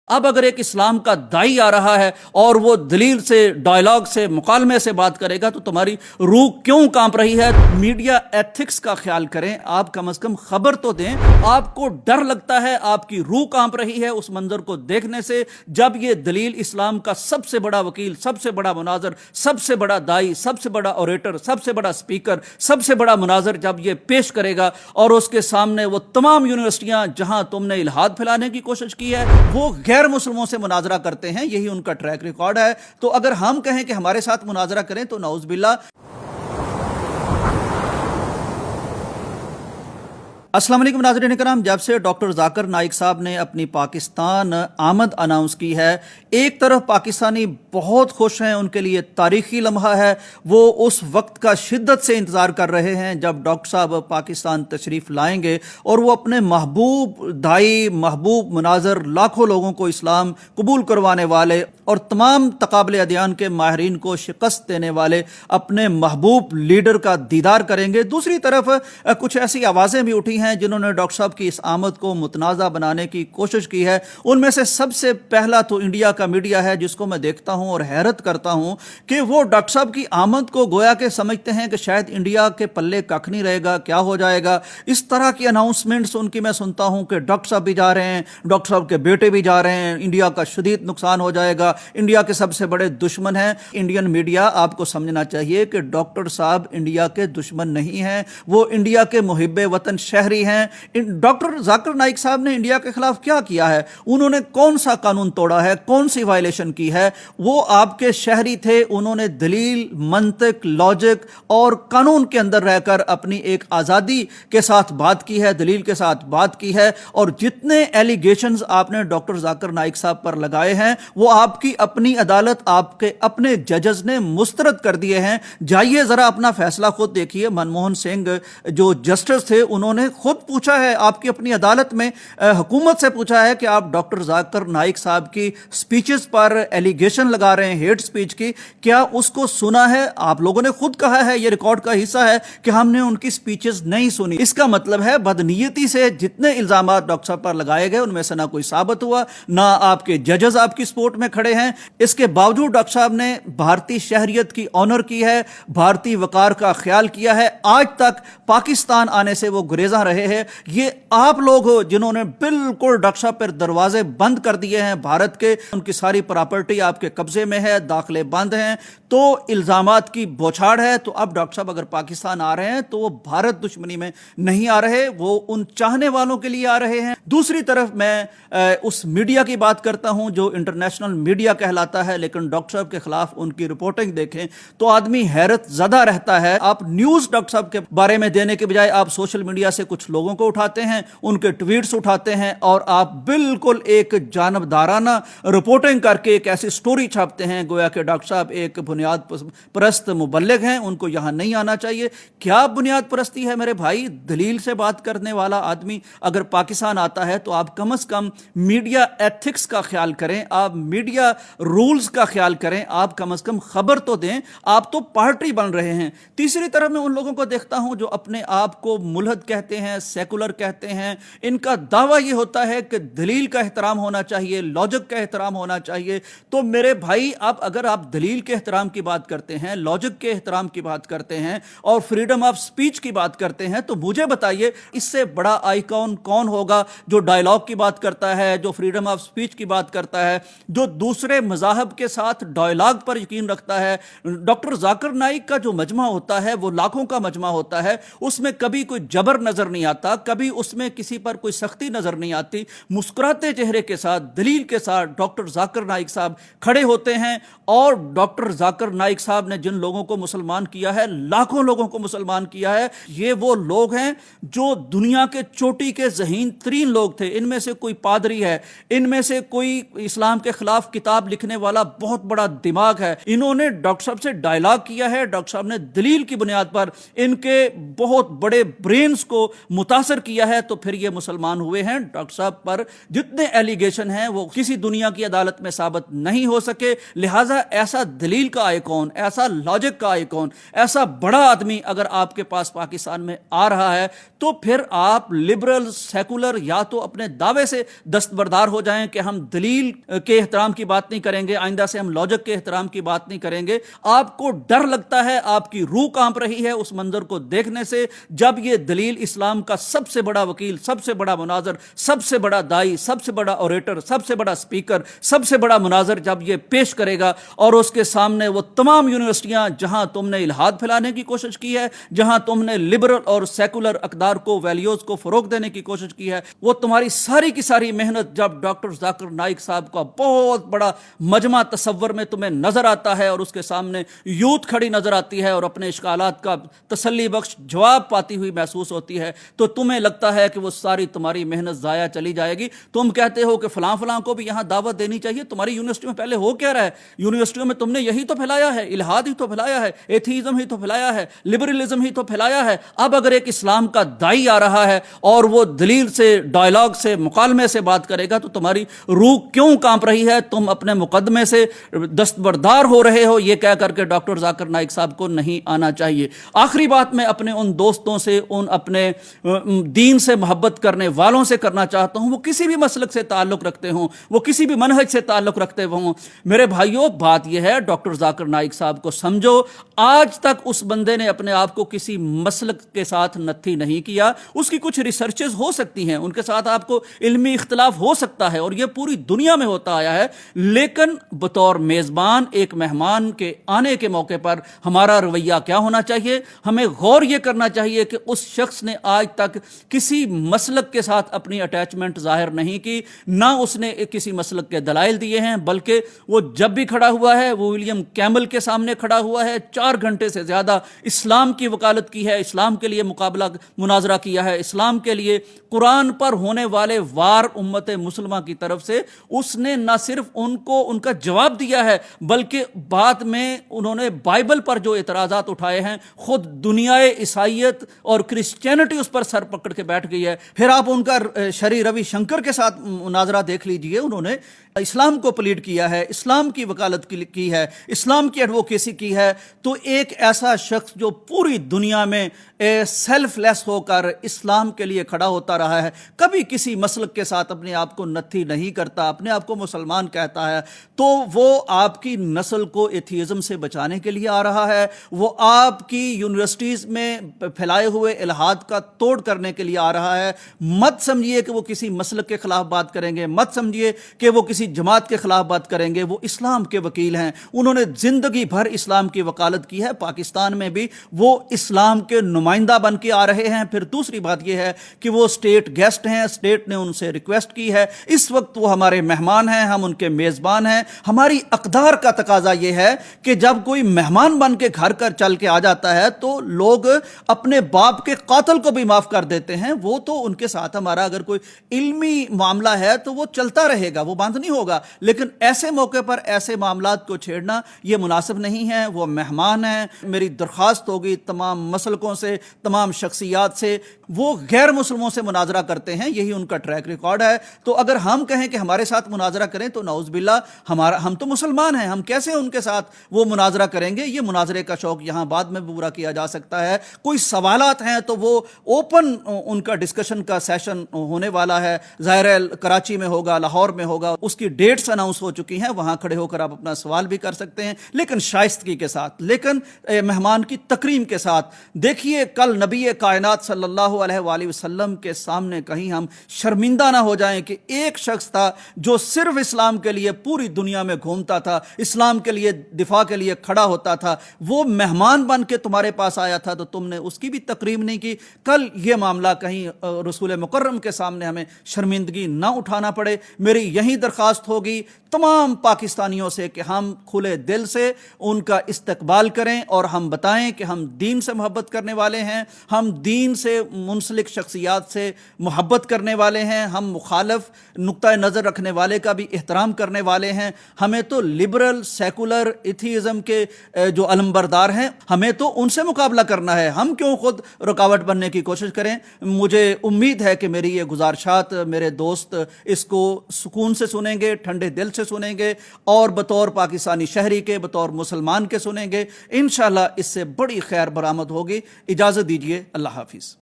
اب اگر ایک اسلام کا دائی آ رہا ہے اور وہ دلیل سے، ڈائلاگ سے، مکالمے سے بات کرے گا تو تمہاری روح کیوں کانپ رہی ہے؟ میڈیا ایتھکس کا خیال کریں، آپ کم از کم خبر تو دیں۔ آپ کو ڈر لگتا ہے، آپ کی روح کانپ رہی ہے اس منظر کو دیکھنے سے، جب یہ دلیل اسلام کا سب سے بڑا وکیل، سب سے بڑا مناظر، سب سے بڑا دائی، سب سے بڑا اوریٹر، سب سے بڑا سپیکر، سب سے بڑا مناظر جب یہ پیش کرے گا اور اس کے سامنے وہ تمام یونیورسٹیاں جہاں تم نے الحاد پھیلانے کی کوشش کی ہے وہ غیر مسلموں سے مناظرہ کرتے ہیں، یہی ان کا ٹریک ریکارڈ ہے، تو اگر ہم کہیں کہ ہمارے ساتھ مناظرہ کریں تو نعوذ باللہ۔ السلام علیکم ناظرین کرام، جب سے ڈاکٹر ذاکر نائک صاحب نے اپنی پاکستان آمد اناؤنس کی ہے، ایک طرف پاکستانی بہت خوش ہیں، ان کے لیے تاریخی لمحہ ہے، وہ اس وقت کا شدت سے انتظار کر رہے ہیں جب ڈاکٹر صاحب پاکستان تشریف لائیں گے اور وہ اپنے محبوب دائی، محبوب مناظر، لاکھوں لوگوں کو اسلام قبول کروانے والے اور تمام تقابل ادیان کے ماہرین کو شکست دینے والے اپنے محبوب لیڈر کا دیدار کریں گے۔ دوسری طرف کچھ ایسی آوازیں بھی اٹھی ہیں جنہوں نے ڈاکٹر صاحب کی اس آمد کو متنازع بنانے کی کوشش کی ہے۔ ان میں سے سب سے پہلا تو انڈیا کا میڈیا ہے، جس کو میں دیکھتا ہوں اور حیرت کرتا ہوں کہ وہ ڈاکٹر صاحب کی آمد کو گویا کہ سمجھتے ہیں کہ شاید انڈیا کے پلے ککھ نہیں رہے گا، کیا ہو جائے گا۔ اس طرح کی اناؤنسمنٹس ان کی میں سنتا ہوں کہ ڈاکٹر صاحب بھی جا رہے ہیں، ڈاکٹر صاحب کے بیٹے بھی جا رہے ہیں، انڈیا کا شدید نقصان ہو جائے گا، انڈیا کے سب سے بڑے دشمن ہیں۔ انڈین میڈیا آپ کو سمجھنا چاہیے کہ ڈاکٹر صاحب انڈیا کے دشمن نہیں ہیں، وہ انڈیا کے محب وطن شہری ہیں۔ ڈاکٹر ذاکر نائک صاحب نے انڈیا کے خلاف کیا کیا ہے؟ انہوں نے کون سا قانون توڑا ہے؟ کون سی وائلیشن کی ہے؟ وہ آپ کے شہری تھے، انہوں نے دلیل، منطق، لاجک اور قانون کے اندر رہ کر اپنی ایک آزادی کے ساتھ بات کی ہے، دلیل کے ساتھ بات کی ہے، اور جتنے ایلیگیشنز آپ نے ڈاکٹر ذاکر نائک صاحب پر لگائے ہیں وہ آپ کی اپنی عدالت، آپ کے اپنے ججز نے مسترد کر دیے ہیں۔ جائیے ذرا اپنا فیصلہ خود دیکھیے۔ منموہن سنگھ جو جسٹس تھے انہوں نے خود پوچھا ہے آپ کی اپنی عدالت میں، حکومت سے پوچھا ہے کہ آپ ڈاکٹر ذاکر نائک صاحب کی سپیچز پر ایلیگیشن لگا رہے ہیں ہیٹ سپیچ کی، کیا اس کو سنا ہے؟ آپ لوگوں نے خود کہا ہے، یہ ریکارڈ کا حصہ ہے کہ ہم نے ان کی سپیچز نہیں سنی۔ اس کا مطلب ہے بدنیتی سے جتنے الزامات ڈاکٹر صاحب پر لگائے گئے ان میں سے نہ کوئی ثابت ہوا، نہ آپ کے ججز آپ کی سپورٹ میں کھڑے ہیں۔ اس کے باوجود ڈاکٹر صاحب نے بھارتی شہریت کی آنر کی ہے، بھارتی وقار کا خیال کیا ہے، آج تک پاکستان آنے سے وہ گریزاں رہے ہیں۔ یہ آپ لوگ ہو جنہوں نے بالکل ڈاکٹر صاحب پر دروازے بند کر دیے ہیں بھارت کے، ان کی ساری پراپرٹی آپ کے قبضے میں ہے، داخلے بند ہیں، تو الزامات کی بوچھاڑ ہے۔ تو اب ڈاکٹر صاحب اگر پاکستان آ رہے ہیں تو وہ بھارت دشمنی میں نہیں آ رہے، وہ ان چاہنے والوں کے لیے آ رہے ہیں۔ دوسری طرف میں اس میڈیا کی بات کرتا ہوں جو انٹرنیشنل میڈیا کہلاتا ہے، لیکن ڈاکٹر صاحب کے خلاف ان کی رپورٹنگ دیکھیں تو آدمی حیرت زدہ رہتا ہے۔ آپ نیوز ڈاکٹر صاحب کے بارے میں دینے کے بجائے آپ سوشل میڈیا سے کچھ لوگوں کو اٹھاتے ہیں، ان کے ٹویٹس اٹھاتے ہیں اور آپ بالکل ایک جانبدارانہ رپورٹنگ کر کے ایک ایسی سٹوری چھاپتے ہیں گویا کہ ڈاکٹر صاحب ایک بنیاد پرست مبلغ ہیں، ان کو یہاں نہیں آنا چاہیے۔ کیا بنیاد پرستی ہے میرے بھائی؟ دلیل سے بات کرنے والا آدمی اگر پاکستان آتا ہے تو آپ کم از کم میڈیا ایتھکس کا خیال کریں، آپ میڈیا رولز کا خیال کریں، آپ کم از کم خبر تو دیں، آپ تو پارٹی بن رہے ہیں۔ تیسری طرف میں ان لوگوں کو دیکھتا ہوں جو اپنے آپ کو ملحد کہتے ہیں، سیکولر کہتے ہیں، ان کا دعویٰ یہ ہوتا ہے کہ دلیل کا احترام ہونا چاہیے، لاجک کا احترام ہونا چاہیے۔ تو میرے بھائی اب اگر آپ دلیل کے احترام کی بات کرتے ہیں، لاجک کے احترام کی بات کرتے ہیں اور فریڈم آف سپیچ کی بات کرتے ہیں تو مجھے بتائیے اس سے بڑا آئیکن کون ہوگا جو ڈائلاگ کی بات کرتا ہے، جو فریڈم آف سپیچ کی بات کرتا ہے، جو دوسرے مذاہب کے ساتھ ڈائلاگ پر یقین رکھتا ہے۔ ڈاکٹر ذاکر نائک کا جو مجمع ہوتا ہے وہ لاکھوں کا مجمع ہوتا ہے، اس میں کبھی کوئی جبر نظر نہیں آتا، کبھی اس میں کسی پر کوئی سختی نظر نہیں آتی۔ مسکراتے چہرے کے ساتھ، دلیل کے ساتھ ڈاکٹر ذاکر نائک صاحب کھڑے ہوتے ہیں، اور ڈاکٹر ذاکر نائک صاحب نے جن لوگوں کو مسلمان کیا ہے، لاکھوں لوگوں کو مسلمان کیا ہے، یہ وہ لوگ ہیں جو دنیا کے چوٹی کے ذہین ترین لوگ تھے۔ ان میں سے کوئی پادری ہے، ان میں سے کوئی اسلام کے خلاف کتاب किताब लिखने वाला बहुत बड़ा दिमाग है। इन्होंने डॉक्टर साहब से डायलॉग किया है, डॉक्टर साहब ने दलील की बुनियाद पर इनके बहुत बड़े ब्रेन्स को मुतासर किया है, तो फिर ये मुसलमान हुए हैं। डॉक्टर साहब पर जितने एलिगेशन हैं वो किसी दुनिया की अदालत में साबित नहीं हो सके। लिहाजा ऐसा दलील का आइकॉन, ऐसा लॉजिक का आइकॉन, ऐसा बड़ा आदमी अगर आपके पास पाकिस्तान में आ रहा है तो फिर आप लिबरल सेकुलर या तो अपने दावे से दस्तबरदार हो जाएं कि हम दलील के एहतराम की बात नहीं करेंगे, आइंदा से हम लॉजिक के एहतराम की बात नहीं करेंगे। आपको डर लगता है, आपकी रूह कांप रही है उस मंजर को देखने से, जब ये दलील इस्लाम का सबसे बड़ा वकील, सबसे बड़ा मुनाजर, सबसे बड़ा दाई, सबसे बड़ा ओरेटर, सबसे बड़ा स्पीकर, सबसे बड़ा मुनाजर जब ये पेश करेगा और उसके सामने वो तमाम यूनिवर्सिटियां जहां तुमने इल्हाद फैलाने की कोशिश की है, जहां तुमने लिबरल और सेकुलर अकदार को, वैल्यूज को फरोग देने की कोशिश की है, वो तुम्हारी सारी की सारी मेहनत जब डॉक्टर जाकिर नाइक साहब का बहुत बड़ा मजमा तसव्वुर में तुम्हें नजर आता है और उसके सामने यूथ खड़ी नजर आती है और अपने इश्कालात का तसल्ली बख्श जवाब पाती हुई महसूस होती है, तो तुम्हें लगता है कि वो सारी तुम्हारी मेहनत जाया चली जाएगी। तुम कहते हो कि फलां फलां को भी यहां दावत देनी चाहिए। तुम्हारी यूनिवर्सिटी में पहले हो क्या रहा है? यूनिवर्सिटियों में तुमने यही तो फैलाया है, इल्हाद ही तो फैलाया है, एथीज्म ही तो फैलाया है, लिबरलिज्म ही तो फैलाया है। अब अगर एक इस्लाम का दाई आ रहा है और वो दलील से, डायलॉग से, मुकालमे से बात करेगा तो तुम्हारी रूह क्यों कांप रही है? तुम अपने मुकदमे से दस्तबरदार हो रहे हो, ये कह करके डॉक्टर जाकिर नाइक साहब को नहीं आना चाहिए। आखिरी बात मैं अपने उन दोस्तों से, उन अपने दीन से मोहब्बत करने वालों से करना चाहता हूं, वो किसी भी मसलक से ताल्लुक रखते हों, वो किसी भी मनहज से ताल्लुक रखते हों। मेरे भाइयों, बात यह है, डॉक्टर जाकिर नाइक साहब को समझो। आज तक उस बंदे ने अपने आप को किसी मसलक के साथ नत्थी नहीं किया। उसकी कुछ रिसर्चेस हो सकती हैं, उनके साथ आपको इल्मी इख्तिलाफ हो सकता है और यह पूरी दुनिया में होता आया है, लेकिन बतौर मेजबान एक मेहमान के आने के मौके पर हमारा रवैया क्या होना चाहिए? हमें गौर यह करना चाहिए कि उस शख्स ने आज तक किसी मसलक के साथ अपनी अटैचमेंट जाहिर नहीं की, ना उसने किसी मसलक के दलाइल दिए हैं, बल्कि वो जब भी खड़ा हुआ है वो विलियम कैमल के सामने खड़ा हुआ है, 4 घंटे से ज्यादा इस्लाम की वकालत की है, इस्लाम के लिए मुकाबला मुनाजरा किया है, इस्लाम के लिए कुरान पर होने वाले वार उम्मत मुसलमा की तरफ से उसने न सिर्फ उनको उनका जवाब दिया है, बल्कि बाद में उन्होंने बाइबल पर जो इतराजात उठाए हैं, खुद दुनियाए ईसाइयत और क्रिश्चियनिटी उस पर सर पकड़ के बैठ गई है। फिर आप उनका शरी रविशंकर के साथ मुनाजरा देख लीजिए, उन्होंने इस्लाम को प्लीड किया है, इस्लाम की वकालत की है, इस्लाम की एडवोकेसी की है। तो एक ऐसा शख्स जो पूरी दुनिया में सेल्फलेस होकर इस्लाम के लिए खड़ा होता रहा है, कभी किसी मसलक के साथ अपने आप को नत्थी नहीं करता, अपने आप को मुसलमान कहता है, तो वो आपकी नस्ल को एथीज़म से बचाने के लिए आ रहा है, वो आपकी यूनिवर्सिटीज़ में फैलाए हुए इल्हाद का तोड़ करने के लिए आ रहा है। मत समझिए कि वो किसी मसलक के खिलाफ बात करेंगे, मत समझिए कि वो किसी जमात के खिलाफ बात करेंगे। वो इस्लाम के वकील हैं, उन्होंने जिंदगी भर इस्लाम की वकालत की है, पाकिस्तान में भी वो इस्लाम के नुमाइंदा बन के आ रहे हैं। फिर दूसरी बात यह है कि वो स्टेट गेस्ट हैं, स्टेट ने उनसे रिक्वेस्ट की है, इस वक्त वो हमारे मेहमान हैं, हम उनके मेजबान हैं। हमारी अकदार का तकाजा यह है कि जब कोई मेहमान बन के घर कर चल के आ जाता है तो लोग अपने बाप के कातिल को भी माफ कर देते हैं। वो तो उनके साथ हमारा अगर कोई इल्मी मामला है तो वो चलता रहेगा, वो बंद नहीं होगा, लेकिन ऐसे मौके पर ऐसे मामलात को छेड़ना ये मुनासिब नहीं है। वो मेहमान हैं, मेरी दरख्वास्त होगी तमाम मसलकों से, तमाम शख्सियात से, वो गैर मुस्लिमों से मुनाजरा करते हैं, यही उनका ट्रैक रिकॉर्ड है। तो अगर हम कहें कि हमारे साथ मुनाजरा करें तो नाउज़ हमारा, हम तो मुसलमान हैं, हम कैसे उनके साथ वो मुनाजरा करेंगे? ये मुनाजरे का शौक यहाँ बाद में पूरा किया जा सकता है। कोई सवालात हैं तो वो ओपन उनका डिस्कशन का सेशन होने वाला है, ज़ाहिर है कराची में होगा, लाहौर में होगा, उसकी डेट्स अनाउंस हो चुकी हैं, वहां खड़े होकर आप अपना सवाल भी कर सकते हैं, लेकिन शाइस्तगी के साथ, लेकिन मेहमान की तकरीम के साथ। देखिए, कल नबी कायनात सल्लल्लाहु अलैहि वसल्लम के सामने कहीं हम शर्मिंदा ना हो जाएं कि एक शख्स था जो सिर्फ इस्लाम के लिए पूरी दुनिया में घूमता था, इस्लाम के लिए दिफा के लिए खड़ा होता था, वो मेहमान बन के तुम्हारे पास आया था तो तुमने उसकी भी तकरीम नहीं की। कल ये मामला कहीं रसूल मुकर्रम के सामने हमें शर्मिंदगी ना उठाना पड़े। मेरी यही दरख्वास्त होगी तमाम पाकिस्तानियों से कि हम खुले दिल से उनका इस्तकबाल करें और हम बताएं कि हम दीन से मोहब्बत करने वाले हैं, हम दीन से मुंसलिक शख्सियात से मोहब्बत करने वाले हैं, हम मुखालिफ नुक्ता नज़र रखने वाले का भी एहतराम करने کرنے والے ہیں، ہمیں تو لبرل سیکولر ایتھیزم کے جو علمبردار ہیں ہمیں تو ان سے مقابلہ کرنا ہے، ہم کیوں خود رکاوٹ بننے کی کوشش کریں؟ مجھے امید ہے کہ میری یہ گزارشات میرے دوست اس کو سکون سے سنیں گے، ٹھنڈے دل سے سنیں گے، اور بطور پاکستانی شہری کے، بطور مسلمان کے سنیں گے۔ انشاءاللہ اس سے بڑی خیر برآمد ہوگی۔ اجازت دیجیے، اللہ حافظ۔